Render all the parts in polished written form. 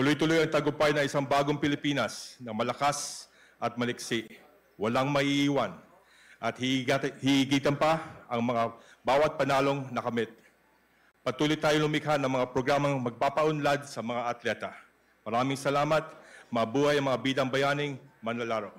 Tuloy-tuloy ang tagumpay ng isang bagong Pilipinas na malakas at maliksi, walang maiiwan, at higitan pa ang mga bawat panalong nakamit. Patuloy tayo lumikha ng mga programang magpapaunlad sa mga atleta. Maraming salamat. Mabuhay ang mga bidang bayaning manlalaro.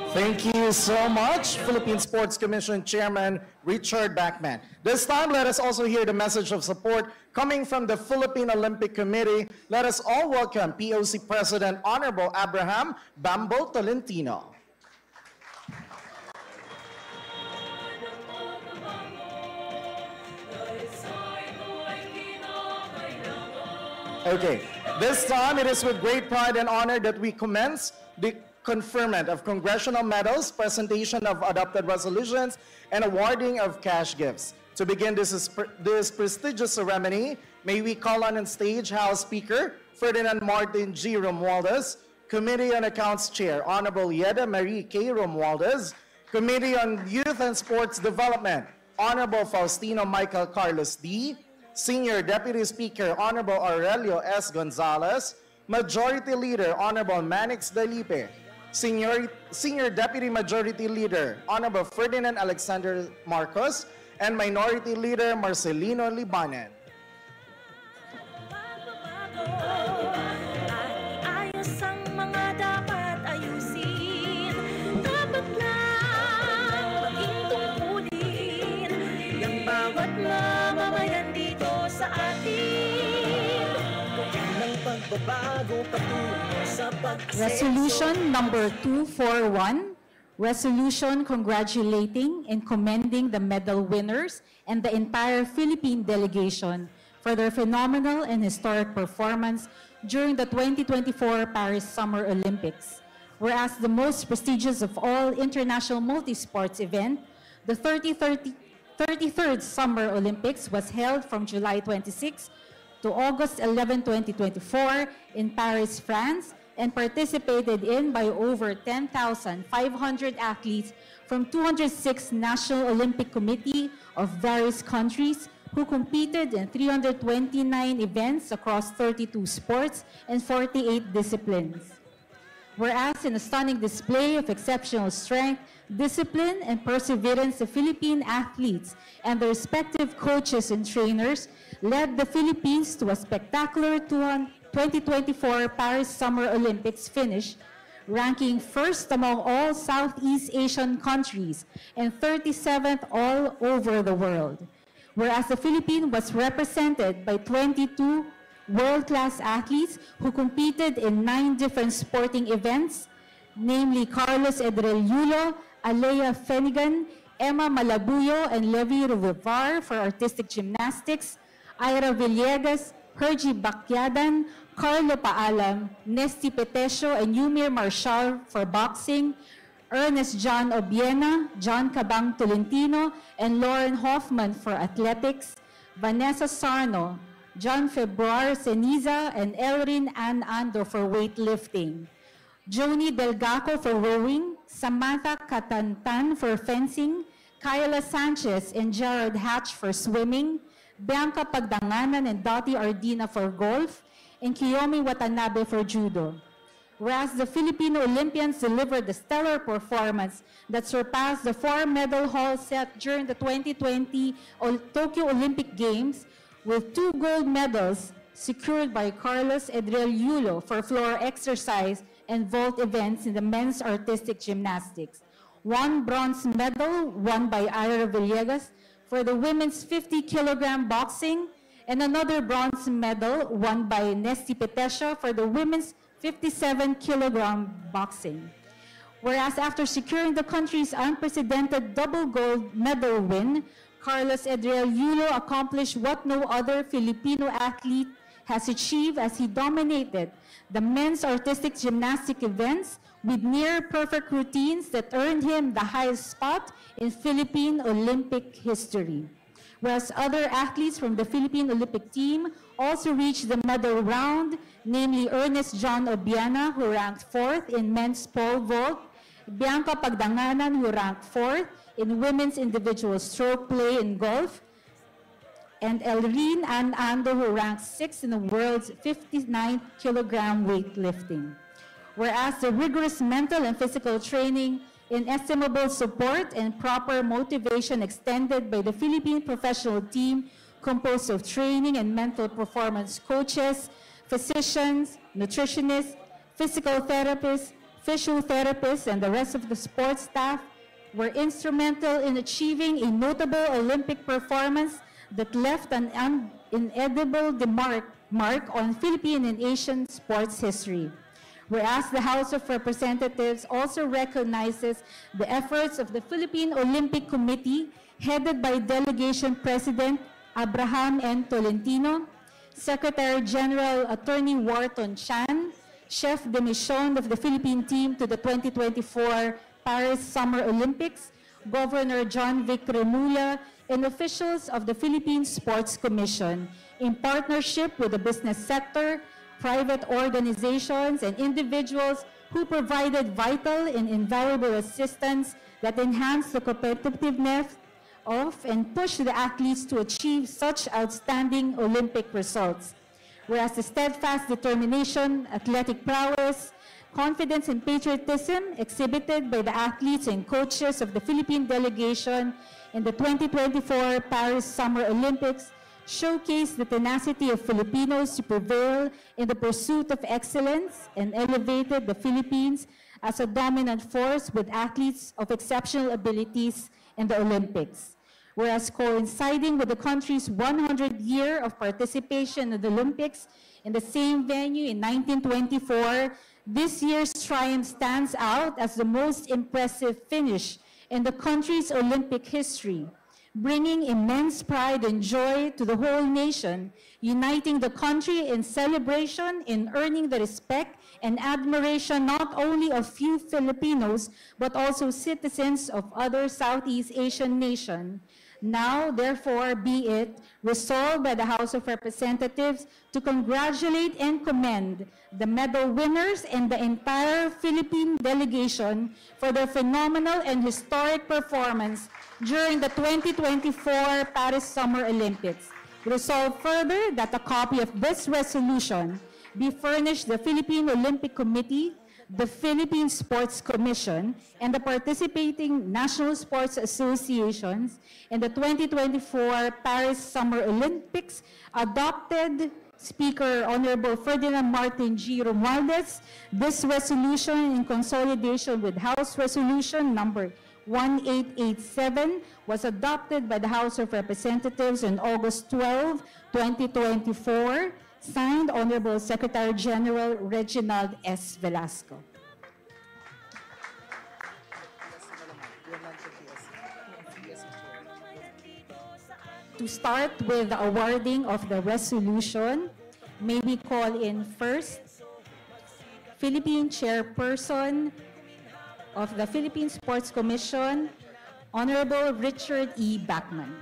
Thank you so much, Philippine Sports Commission Chairman Richard Bachman. This time, let us also hear the message of support coming from the Philippine Olympic Committee. Let us all welcome POC President Honorable Abraham Bambo Tolentino. Okay, this time it is with great pride and honor that we commence the conferment of congressional medals, presentation of adopted resolutions, and awarding of cash gifts. To begin this prestigious ceremony, may we call on stage House Speaker Ferdinand Martin G. Romualdez, Committee on Accounts Chair Honorable Yeda Marie K. Romualdez, Committee on Youth and Sports Development Honorable Faustino Michael Carlos D., Senior Deputy Speaker Honorable Aurelio S. Gonzalez, Majority Leader Honorable Manix Dalipe, Senior Deputy Majority Leader Honorable Ferdinand Alexander Marcos, and Minority Leader Marcelino Libanen. Resolution number 241, resolution congratulating and commending the medal winners and the entire Philippine delegation for their phenomenal and historic performance during the 2024 Paris Summer Olympics. Whereas the most prestigious of all international multi-sports event, the 33rd Summer Olympics was held from July 26 to August 11, 2024 in Paris, France, and participated in by over 10,500 athletes from 206 National Olympic Committee of various countries who competed in 329 events across 32 sports and 48 disciplines. Whereas in a stunning display of exceptional strength, discipline, and perseverance, the Philippine athletes and their respective coaches and trainers led the Philippines to a spectacular 2024 Paris Summer Olympics finish, ranking first among all Southeast Asian countries and 37th all over the world. Whereas the Philippines was represented by 22 world-class athletes who competed in 9 different sporting events, namely Carlos Edrel Yulo, Alea Fenigan, Emma Malabuyo, and Levi Ruvivar for artistic gymnastics, Ira Villegas, Hergy Bakyadan, Carlo Paalam, Nesty Petesio, and Yumir Marshall for boxing, Ernest John Obiena, John Cabang Tolentino, and Lauren Hoffman for athletics, Vanessa Sarno, John Februar Ceniza, and Elrin Ann Ando for weightlifting, Joni Delgaco for rowing, Samantha Katantan for fencing, Kyla Sanchez and Gerard Hatch for swimming, Bianca Pagdanganan and Dottie Ardina for golf, and Kiyomi Watanabe for judo. Whereas the Filipino Olympians delivered a stellar performance that surpassed the 4-medal haul set during the 2020 Tokyo Olympic Games, with 2 gold medals secured by Carlos Edrel Yulo for floor exercise and vault events in the men's artistic gymnastics, 1 bronze medal won by Ira Villegas for the women's 50-kilogram boxing, and another bronze medal won by Nesty Petesio for the women's 57-kilogram boxing. Whereas after securing the country's unprecedented double gold medal win, Carlos Edrel Yulo accomplished what no other Filipino athlete has achieved as he dominated the men's artistic gymnastic events with near-perfect routines that earned him the highest spot in Philippine Olympic history. Whereas other athletes from the Philippine Olympic team also reached the medal round, namely Ernest John Obiana, who ranked 4th in men's pole vault, Bianca Pagdanganan, who ranked 4th in women's individual stroke play in golf, and Elreen Ann Ando, who ranks 6th in the world's 59-kilogram weightlifting. Whereas the rigorous mental and physical training, inestimable support, and proper motivation extended by the Philippine professional team composed of training and mental performance coaches, physicians, nutritionists, physical therapists, physiotherapists, and the rest of the sports staff were instrumental in achieving a notable Olympic performance that left an inedible mark on Philippine and Asian sports history. Whereas the House of Representatives also recognizes the efforts of the Philippine Olympic Committee, headed by Delegation President Abraham N. Tolentino, Secretary General Attorney Wharton Chan, Chef de Mission of the Philippine team to the 2024 Paris Summer Olympics, Governor John Vic Remula, and officials of the Philippine Sports Commission, in partnership with the business sector, private organizations, and individuals who provided vital and invaluable assistance that enhanced the competitiveness of and pushed the athletes to achieve such outstanding Olympic results. Whereas the steadfast determination, athletic prowess, confidence, and patriotism exhibited by the athletes and coaches of the Philippine delegation in the 2024 Paris Summer Olympics showcased the tenacity of Filipinos to prevail in the pursuit of excellence and elevated the Philippines as a dominant force with athletes of exceptional abilities in the Olympics. Whereas coinciding with the country's 100th year of participation in the Olympics in the same venue in 1924, this year's triumph stands out as the most impressive finish in the country's Olympic history, bringing immense pride and joy to the whole nation, uniting the country in celebration in earning the respect and admiration not only of few Filipinos, but also citizens of other Southeast Asian nations. Now, therefore, be it resolved by the House of Representatives to congratulate and commend the medal winners and the entire Philippine delegation for their phenomenal and historic performance during the 2024 Paris Summer Olympics. Resolved further that a copy of this resolution be furnished the Philippine Olympic Committee, the Philippine Sports Commission, and the participating national sports associations in the 2024 Paris Summer Olympics, adopted Speaker Honorable Ferdinand Martin G. Romualdez. This resolution, in consolidation with House Resolution number 1887, was adopted by the House of Representatives on August 12, 2024. Signed, Honorable Secretary General Reginald S. Velasco. To start with the awarding of the resolution, may we call in first Philippine Chairperson of the Philippine Sports Commission, Honorable Richard E. Bachman.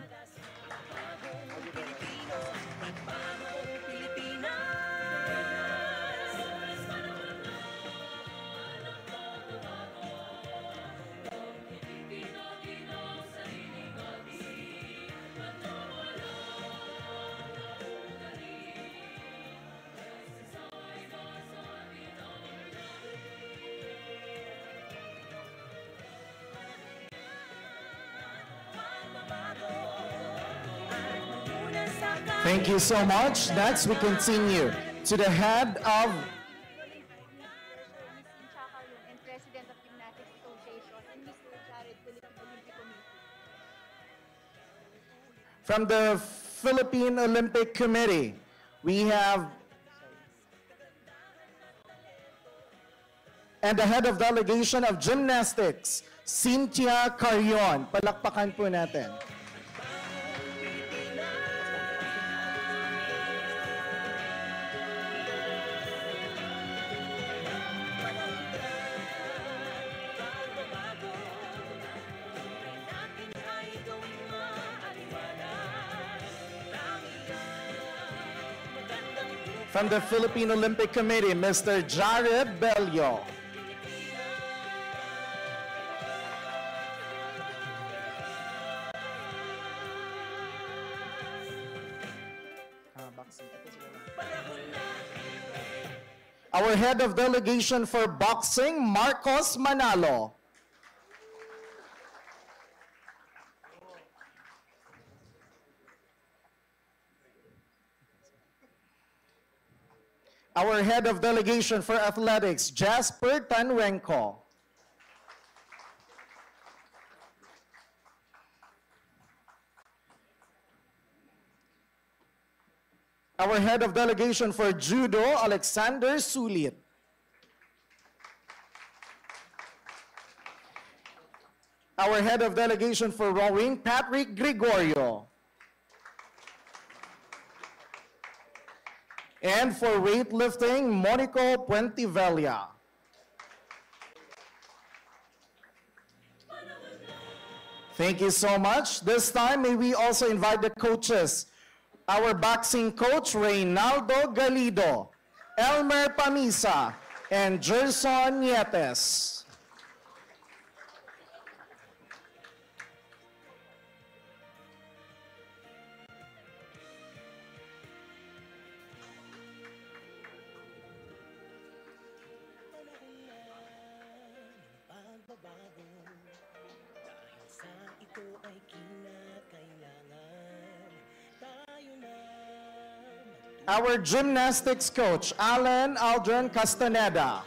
Thank you so much. Next, we continue to the head of and President of Gymnastics Association, and Mr. Jared Philippine Olympic Committee. from the Philippine Olympic Committee. We have and the head of delegation of gymnastics, Cynthia Carrion. Palakpakan po natin. From the Philippine Olympic Committee, Mr. Jared Bello. Our head of delegation for boxing, Marcos Manalo. Our head of delegation for athletics, Jasper Tanwenko. Our head of delegation for judo, Alexander Sulit. Our head of delegation for rowing, Patrick Gregorio. And for weightlifting, Monico Puentivella. Thank you so much. This time, may we also invite the coaches. Our boxing coach, Reynaldo Galido, Elmer Pamisa, and Gerson Nietes. Our gymnastics coach, Alan Aldrin Castaneda.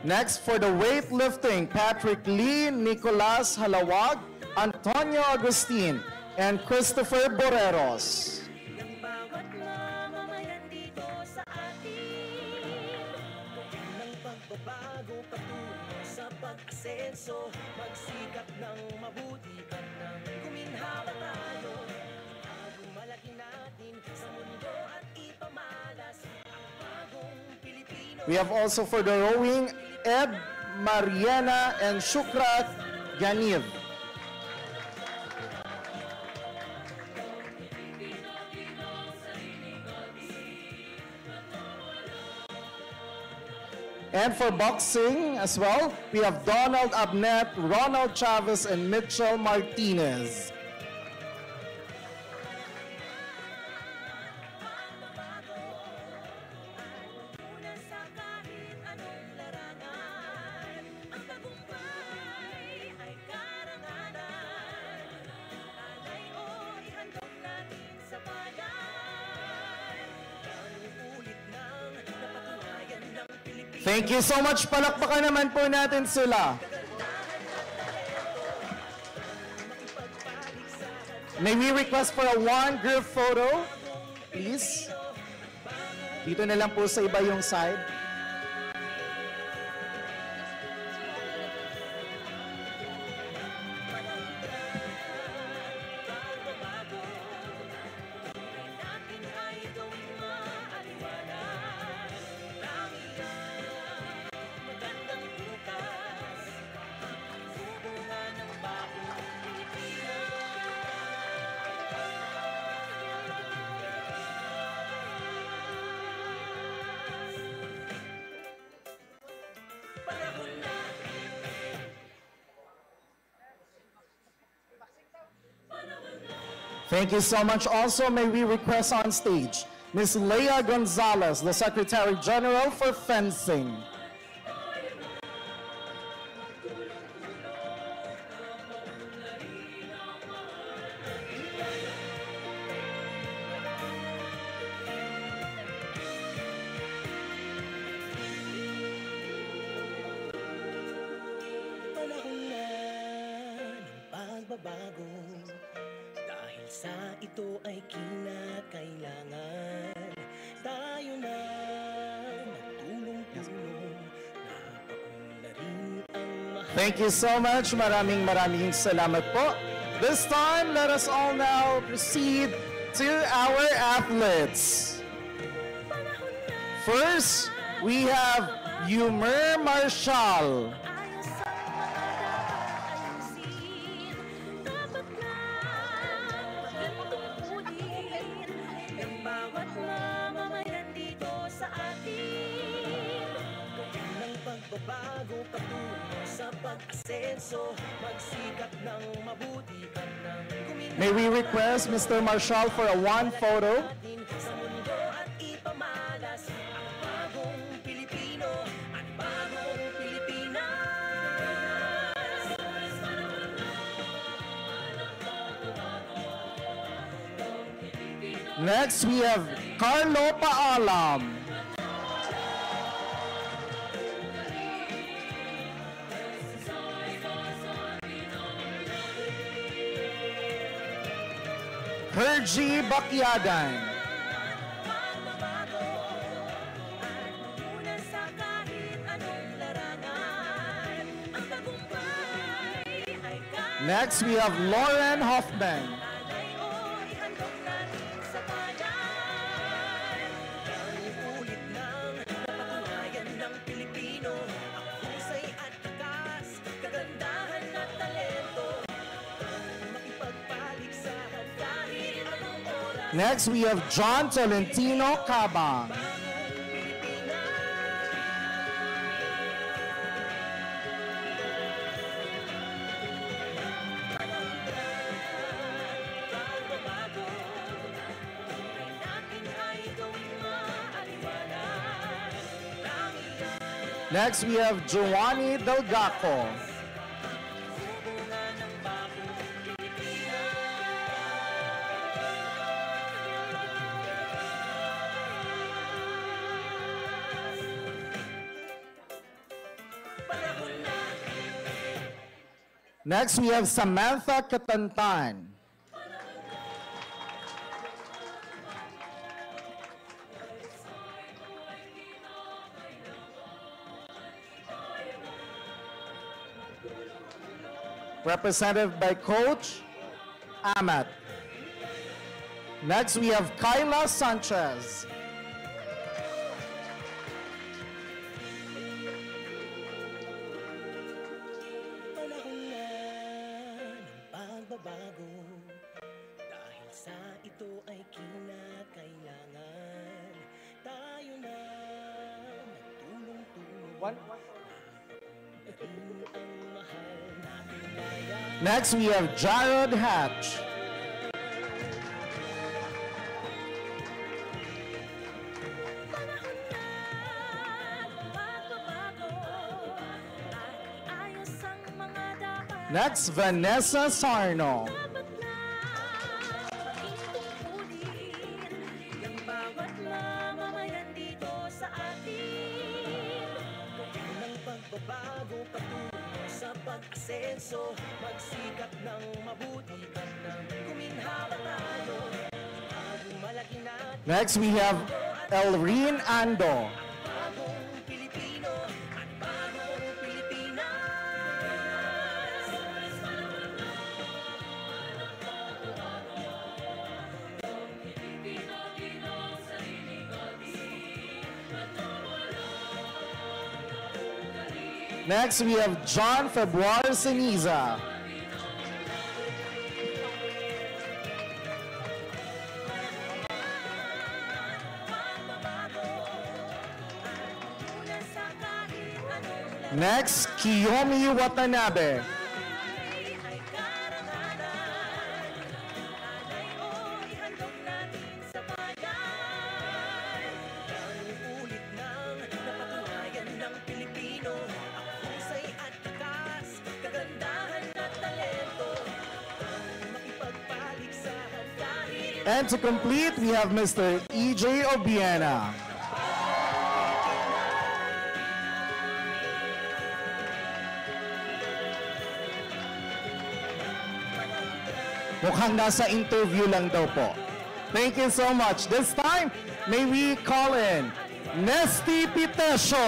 Next, for the weightlifting, Patrick Lee, Nicolas Halawag, Antonio Agustin, and Christopher Boreros. We have also for the rowing, Ed, Mariana, and Shukrat Ganiv. And for boxing as well, we have Donald Abnet, Ronald Chavez, and Mitchell Martinez. Thank you so much. Palakpakan naman po natin sila. May we request for a one group photo, please? Dito na lang po sa iba yung side. Thank you so much. Also, may we request on stage Ms. Leia Gonzalez, the Secretary General for Fencing. Panahon na ng pagbabago. Dahil sa ito ay kinakailangan tayo na magtulong-tulong. Napaunlarin ang mahal. Thank you so much. Maraming salamat po. This time, let us all now proceed to our athletes. First, we have Yumer Marshall. pagbabago patungo sa pag-asenso, magsikap ng mabuti at ng May we request Mr. Marshall for a one photo? natin sa mundo at ipamalas ang bagong Pilipino at bagong Pilipinas. Next, we have Carlo Paalam. Hergy Bakyadan. Pagbabago at muna sa kahit anong larangan, ang tagumpay ay Next, we have Lauren Hoffman. kalay o ihandog natin sa bayan. Ulit nang napatunayan ng Pilipino ang husay at takas, kagandahan at talento, makipagpaligsahan kahit anong oras. Next, we have John Tolentino Cabang. Pagbabago ay natin ay gawing maaliwalas. Next, we have Giovanni Delgaco. Bunga ng bagong Pilipinas. Panahon na Next, we have Samantha Catantan. Represented by Coach Amat. Next, we have Kyla Sanchez. panahon na ng pagbabago, dahil sa ito ay kinakailangan tayo na magtulong-tulong. Ang mahal nating bayan. Next, we have Jared Hatch. Panahon na ng pagbabago at ayos ang mga dapat. Next, Vanessa Sarno. Dapat na maging tungkulin ng bawat mamamayan dito sa atin. Gawin ng pagbabago patungo sa pag-asenso, magsikap ng mabuti at ng kuminhawa tayo. Bagong malaki natin Next, we have Elrene Ando. bagong Pilipino at bagong Pilipinas. Next, we have John Februar Seniza. Mula sa kahit anong Next, Kiyomi Watanabe. ay karangalan, alay o ihandog natin sa bayan. Ang ulit nang napatunayan ng Pilipino ang husay at takas, kagandahan at talento, makipagpaligsahan kahit And to complete, we have Mr. E.J. Obiena. Mukhang nasa interview lang daw po. Thank you so much. This time, may we call in Nesty Pitesio.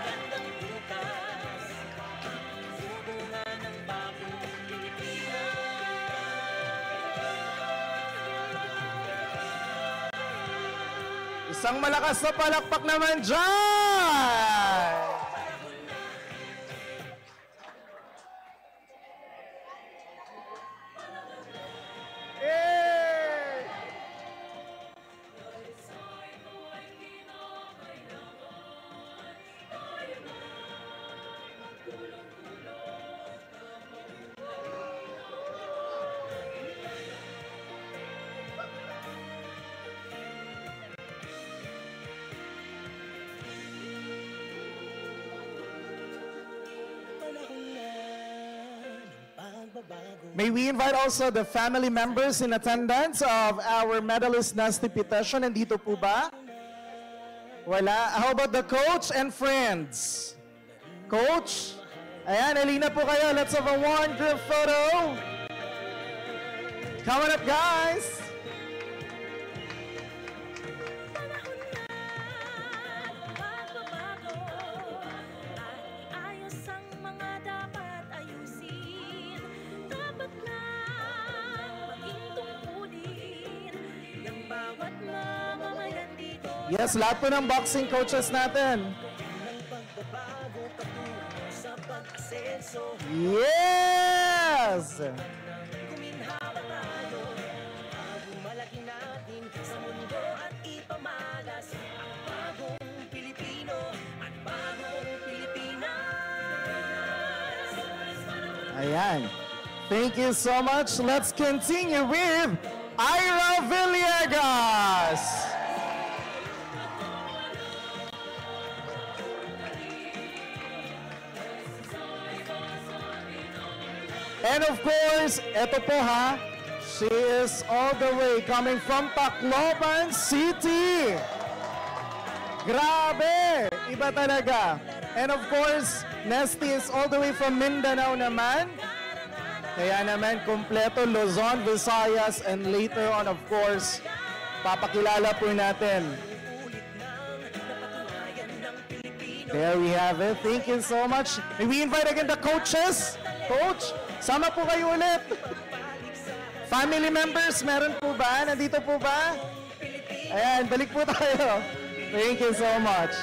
gandang bukas, bunga ng bagong Pilipinas. Isang malakas na palakpak naman dyan! Yay! May we invite also the family members in attendance of our medalist Nasty Pitasio? Nandito po ba? Wala. How about the coach and friends? Coach? Ayan, halina po kayo. Let's have a one group photo. Coming up, guys. Ayos ang mga dapat ayusin. Dapat lang maging tungkulin ng bawat mamamayan dito. Yes, lahat po ng boxing coaches natin. Ng pagbabago patungo sa pag-asenso. Yes! Kuminhawa tayo, bagong malaki natin sa mundo at ipamalas ang bagong Pilipino at bagong Pilipinas. Ayan. Thank you so much. Let's continue with Ira Villegas. And of course, eto po ha, she is all the way coming from Tacloban City. Grabe! Iba talaga. And of course, Nesty is all the way from Mindanao naman. Kaya naman, kompleto Luzon, Visayas, and later on, of course, papakilala po natin. There we have it. Thank you so much. May we invite again the coaches? Coach, sama po kayo ulit. Family members, meron po ba? Nandito po ba? Ayan, balik po tayo. Thank you so much.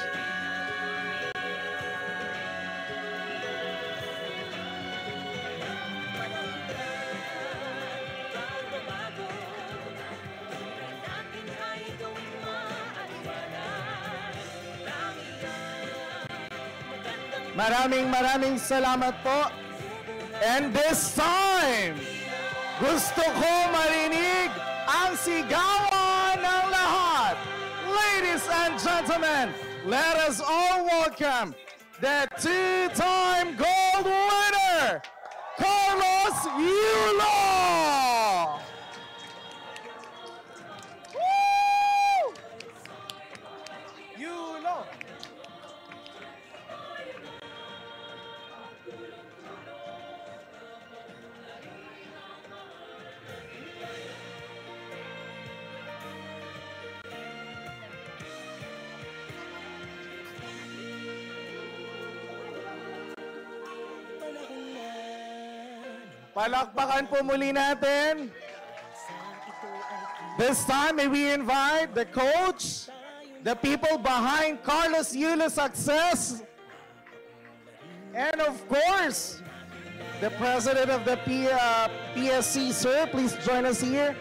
Maraming salamat po. And this time, gusto ko marinig ang sigawan ng lahat. Ladies and gentlemen, let us all welcome the two-time gold winner, Carlos Yulo! Woo! Yulo! Palakpakan po muli natin. This time, may we invite the coach, the people behind Carlos Yulo's success, and of course, the president of the PSC, sir, please join us here.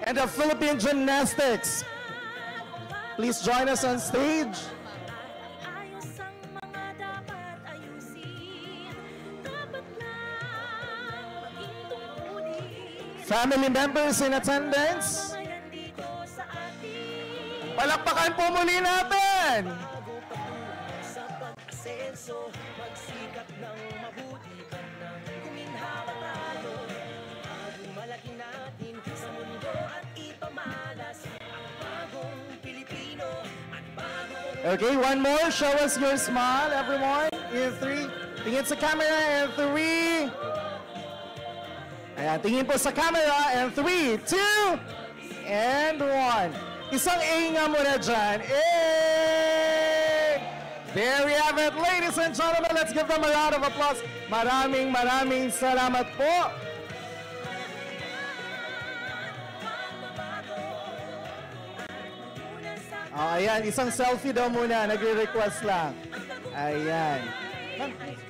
And the Philippine Gymnastics, please join us on stage. Ayos ang mga dapat ayusin. Dapat lang maging tungkulin. Family members in attendance, Mamamayan dito sa atin. palakpakan po muli natin. Bago patungo sa pag-asenso, magsikap ng mabuti ka nang kuminhawa tayo. Bagong malaki natin sa mundo at ipamalas ang bagong Pilipino at bagong Okay, one more. Show us your smile, everyone. In 3. Tingin sa camera. In 3. Ayan, tingin po sa camera. In 3, 2, and 1. Isang A nga muna dyan. A! There we have it, ladies and gentlemen. Let's give them a round of applause. Maraming salamat po. Oh, ayan, isang selfie daw muna. Nagre-request lang. Ayan. Ma'am, please.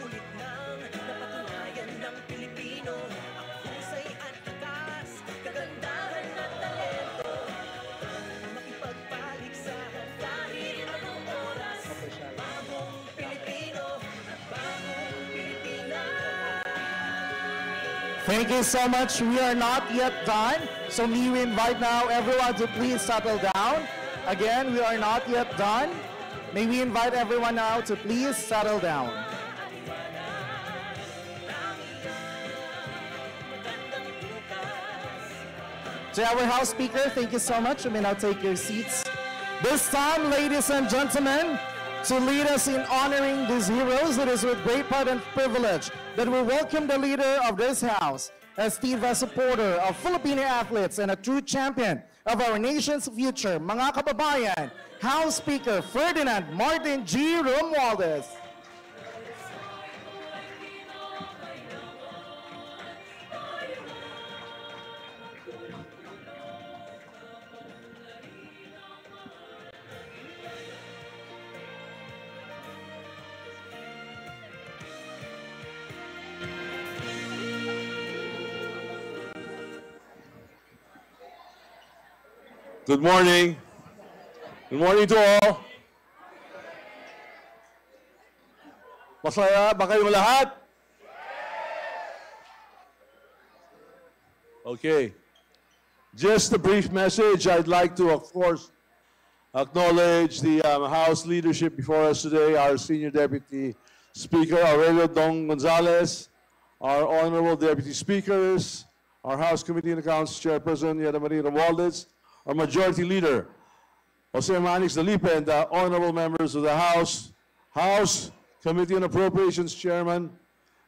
ulit nang napatunayan ng Pilipino ang husay at takas, kagandahan at talento. Makipagpaligsahan kahit anong oras. Bagong Pilipino at bagong Pilipinas. Thank you so much. We are not yet done. So may we invite now everyone to please settle down. Again, we are not yet done. May we invite everyone now to please settle down. To our House Speaker, thank you so much. You may now take your seats. This time, ladies and gentlemen, to lead us in honoring these heroes, it is with great pride and privilege that we welcome the leader of this House, a steadfast supporter of Filipino athletes and a true champion of our nation's future, mga kababayan, House Speaker Ferdinand Martin G. Romualdez. Good morning. Good morning to all. Masaya ba kayong lahat? Okay. Just a brief message. I'd like to, of course, acknowledge the House leadership before us today, our Senior Deputy Speaker, Aurelio Dong Gonzalez, our Honorable Deputy Speakers, our House Committee on Accounts Chairperson, Yada Marie Romualdez, our Majority Leader, Jose Manix Dalipe, and the honorable members of the House Committee on Appropriations Chairman,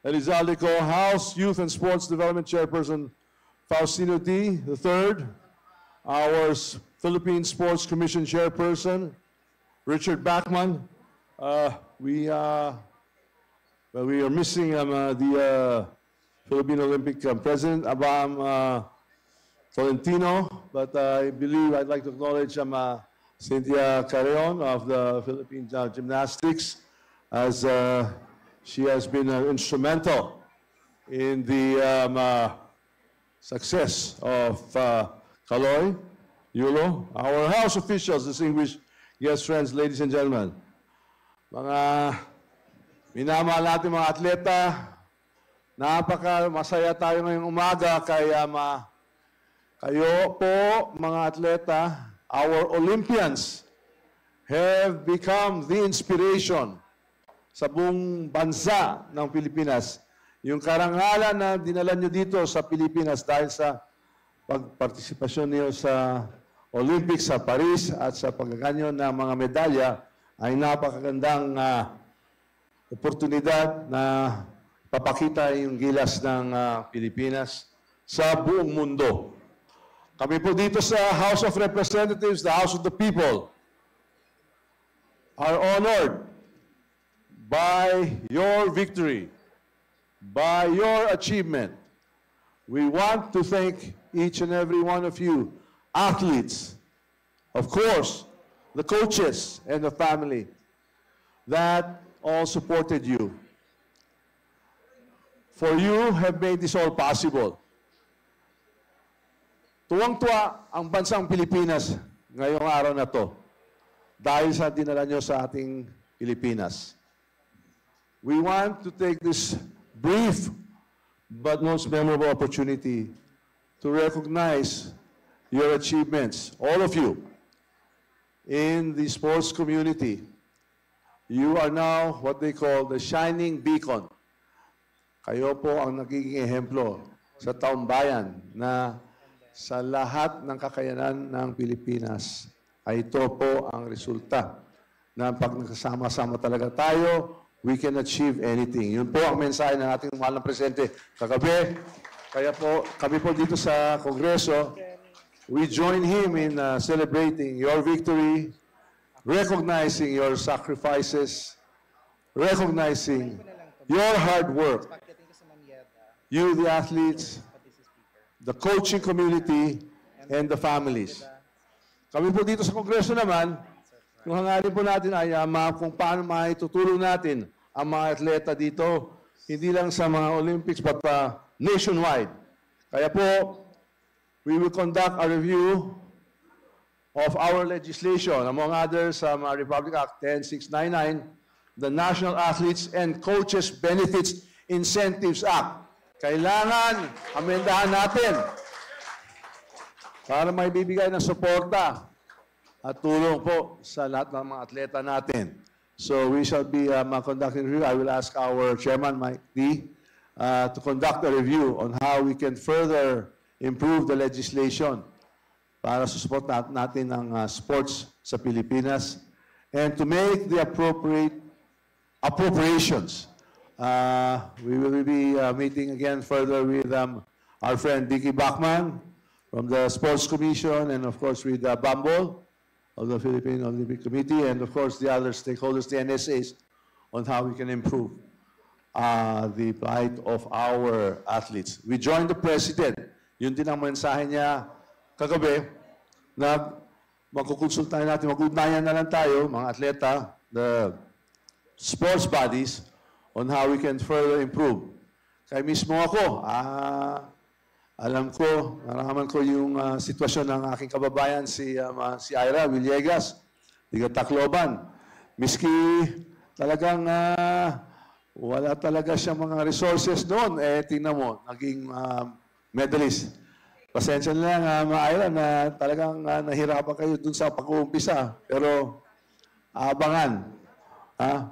Elizalde Co, House Youth and Sports Development Chairperson, Faustino D. III, our Philippine Sports Commission Chairperson, Richard Bachman. We are missing the Philippine Olympic President, Abam Tolentino, but I believe I'd like to acknowledge Cynthia Carreon of the Philippine Gymnastics, as she has been instrumental in the success of Kaloy, Yulo, our House officials, distinguished guest friends, ladies and gentlemen. Mga minamahal natin mga atleta, napaka-masaya tayo ngayong umaga kaya kayo po, mga atleta, our Olympians have become the inspiration sa buong bansa ng Pilipinas. Yung karangalan na dinala nyo dito sa Pilipinas dahil sa pagpartisipasyon niyo sa Olympics sa Paris at sa pagkakanyo ng mga medalya ay napakagandang oportunidad na papakita yung gilas ng Pilipinas sa buong mundo. Kami po dito sa House of Representatives, the House of the People, are honored by your victory, by your achievement. We want to thank each and every one of you, athletes, of course, the coaches and the family that all supported you. For you have made this all possible. Tuwang-tuwa ang bansang Pilipinas ngayong araw na to dahil sa dinala nyo sa ating Pilipinas. We want to take this brief but most memorable opportunity to recognize your achievements, all of you, in the sports community. You are now what they call the shining beacon. Kayo po ang nagiging ehemplo sa taong bayan na sa lahat ng kakayanan ng Pilipinas ay ito po ang resulta na pag nagkasama-sama talaga tayo, we can achieve anything. Yun po ang mensahe ng ating mahal na presidente kagabi. Kaya po, kami po dito sa Kongreso, we join him in celebrating your victory, recognizing your sacrifices, recognizing your hard work. You, the athletes, the coaching community, and the families. Kami po dito sa Kongreso naman, yung hangarin po natin ay kung paano maitutulong natin ang mga atleta dito, hindi lang sa mga Olympics, but nationwide. Kaya po, we will conduct a review of our legislation, among others, Republic Act 10699, the National Athletes and Coaches Benefits Incentives Act. Kailangan amendahan natin para may bibigay ng suporta at tulong po sa lahat ng mga atleta natin. So we shall be conducting a review. I will ask our chairman, Mike D, to conduct a review on how we can further improve the legislation para sa support natin ng sports sa Pilipinas and to make the appropriations. We will be meeting again further with our friend Dicky Bachman from the Sports Commission and of course with Bambol of the Philippine Olympic Committee and of course the other stakeholders, the NSAs, on how we can improve the plight of our athletes. We joined the President. Yun din ang mensahe niya kagabi na magkukonsultahin natin, mag-ugnayan na lang tayo, mga atleta, the sports bodies, on how we can further improve. Kaya mismo ako, alam ko, naraman ko yung sitwasyon ng aking kababayan, si Ira Villegas, tiga Tacloban. Miski talagang wala talaga siya mga resources noon, tingnan mo, naging medalist. Pasensya na lang, Ira, na talagang nahirapan kayo dun sa pag-uumpisa. Pero abangan.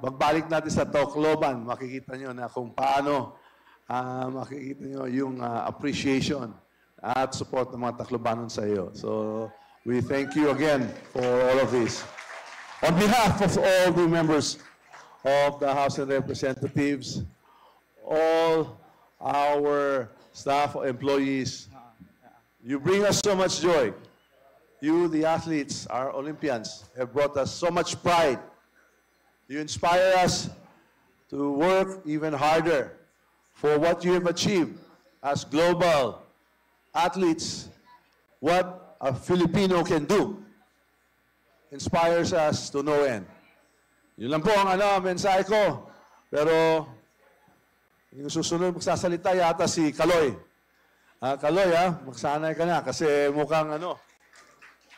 Pagbalik natin sa Tacloban, makikita nyo na kung paano makikita nyo yung appreciation at support ng mga Taclobanon sa iyo. So, we thank you again for all of this. On behalf of all the members of the House of Representatives, all our staff, employees, you bring us so much joy. You, the athletes, our Olympians, have brought us so much pride. You inspire us to work even harder for what you have achieved as global athletes. What a Filipino can do inspires us to no end. Yun lang po ang mensahe ko. Pero yung susunod magsasalita yata si Kaloy. Kaloy, magsanay ka na kasi mukhang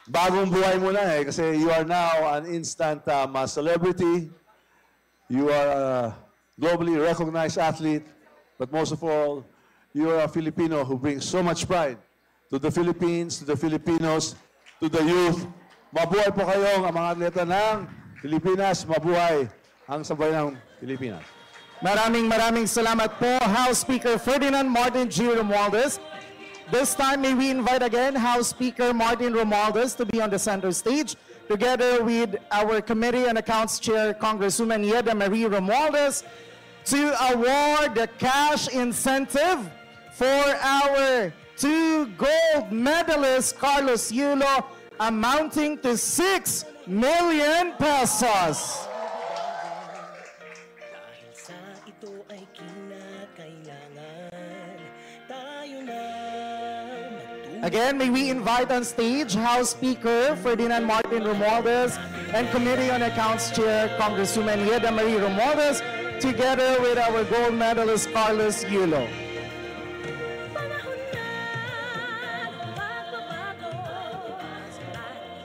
bagong buhay mo na kasi you are now an instant celebrity. You are a globally recognized athlete. But most of all, you are a Filipino who brings so much pride to the Philippines, to the Filipinos, to the youth. Mabuhay po kayong mga atleta ng Pilipinas. Mabuhay ang sabay ng Pilipinas. Maraming salamat po, House Speaker Ferdinand Martin G. Romualdez. This time, may we invite again House Speaker Martin Romualdez to be on the center stage, together with our Committee on Accounts Chair, Congresswoman Yeda Marie Romualdez, to award the cash incentive for our 2 gold medalists, Carlos Yulo, amounting to 6 million pesos. Dahil sa ito ay kinakailangan tayo na Again, may we invite on stage House Speaker Ferdinand Martin Romualdez and Committee on Accounts Chair, Congresswoman Yeda Marie Romualdez, together with our gold medalist Carlos Yulo. panahon na magbabago at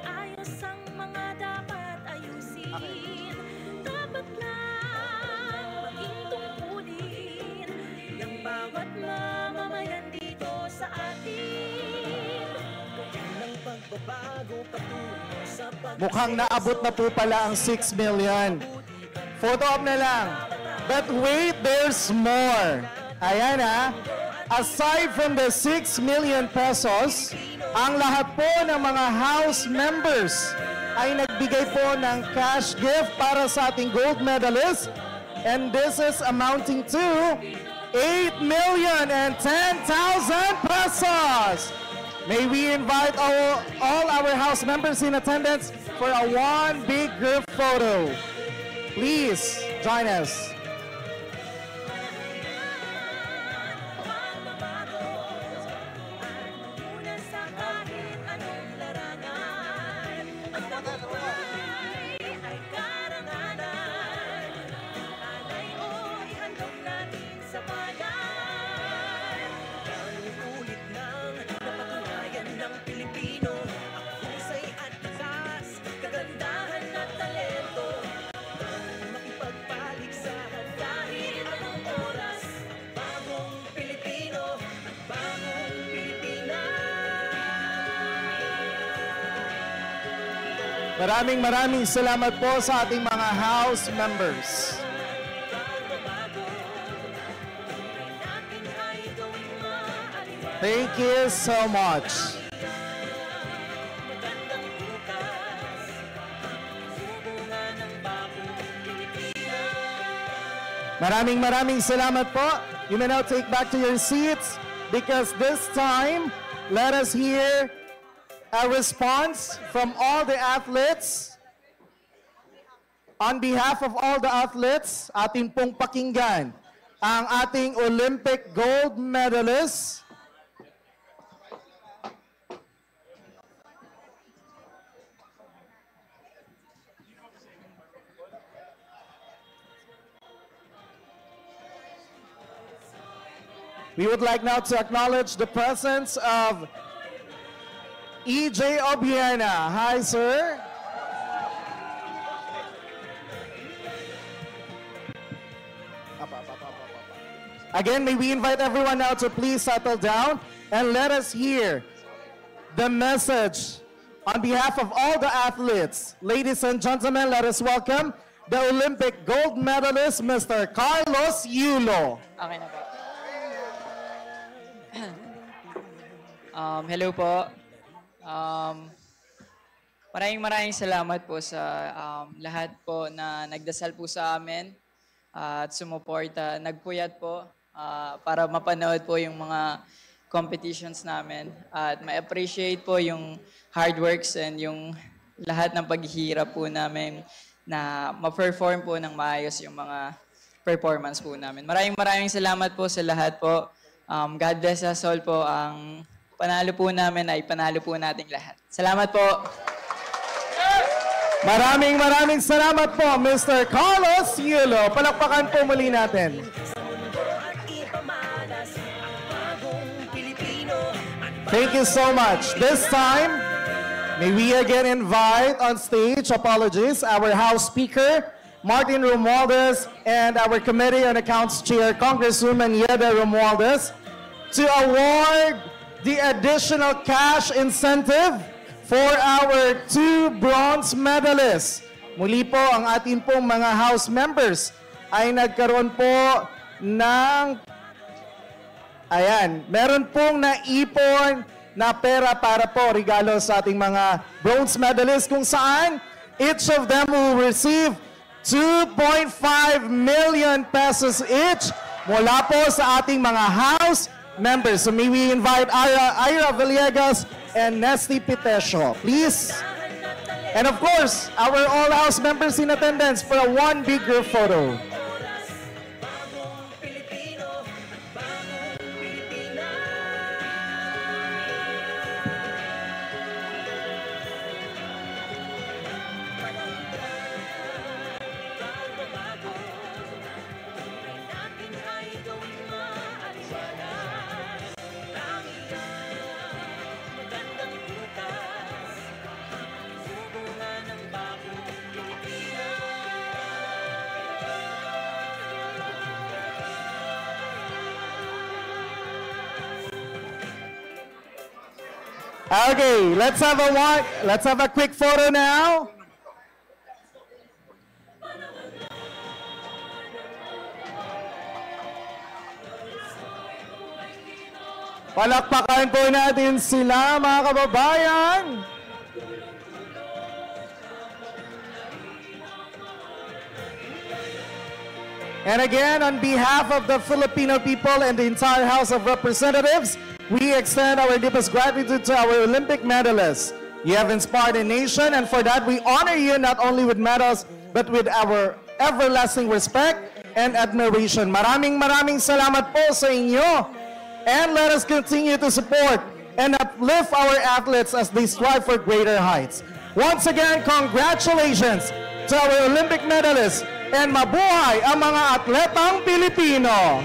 ayos ang mga dapat ayusin. Dapat lang maging tungkulin ng bawat mamamayan dito sa atin. Gawin ng pagbabago patungo sa Mukhang naabot na po pala ang 6 million. Photo op na lang. But wait, there's more. Ayan Aside from the 6 million pesos, ang lahat po ng mga House members ay nagbigay po ng cash gift para sa ating gold medalists. And this is amounting to 8,010,000 pesos. May we invite all our House members in attendance for a one big group photo. Please join us. Una sa kahit anong larangan, ang tagumpay ay karangalan. Alay o ihandog natin sa bayan. Ulit nang napatunayan ng Pilipino ang husay at lakas, kagandahan at talento. Makipagpaligsahan Maraming salamat po sa ating mga House members. Thank you so much. Maraming salamat po. You may now take back to your seats because this time, let us hear a response from all the athletes. On behalf of all the athletes, ating pong pakinggan ang ating Olympic gold medalist, we would like now to acknowledge the presence of EJ Obiena. Hi, sir. Again, may we invite everyone now to please settle down and let us hear the message on behalf of all the athletes. Ladies and gentlemen, let us welcome the Olympic gold medalist, Mr. Carlos Yulo. Okay na po. Hello po. Maraming salamat po sa lahat po na nagdasal po sa amin at sumuporta. Nagpuyat po para mapanood po yung mga competitions namin at ma-appreciate po yung hard works and yung lahat ng paghihirap po namin na ma-perform po ng maayos yung mga performance po namin. Maraming salamat po sa lahat po. God bless us all po. Ang panalo po namin ay panalo po nating lahat. Salamat po. Maraming salamat po, Mr. Carlos Yulo. Palakpakan po muli natin. Thank you so much. This time, may we again invite on stage, apologies, our House Speaker, Martin Romualdez, and our Committee on Accounts Chair, Congresswoman Yeda Romualdez, to award the additional cash incentive for our 2 bronze medalists. Muli po, ang ating pong mga House members ay nagkaroon po ng, meron pong naipon na pera para po regalo sa ating mga bronze medalists kung saan each of them will receive 2.5 million pesos each mula po sa ating mga House members. So may we invite Ira Villegas and Nesty Pitesio, please. And of course, our all House members in attendance for a one big group photo. Okay, let's have a quick photo now. Palakpakan po natin sila, mga kababayan. And again, on behalf of the Filipino people and the entire House of Representatives, we extend our deepest gratitude to our Olympic medalists. You have inspired a nation, and for that, we honor you not only with medals, but with our everlasting respect and admiration. Maraming salamat po sa inyo. And let us continue to support and uplift our athletes as they strive for greater heights. Once again, congratulations to our Olympic medalists and mabuhay ang mga atletang Pilipino!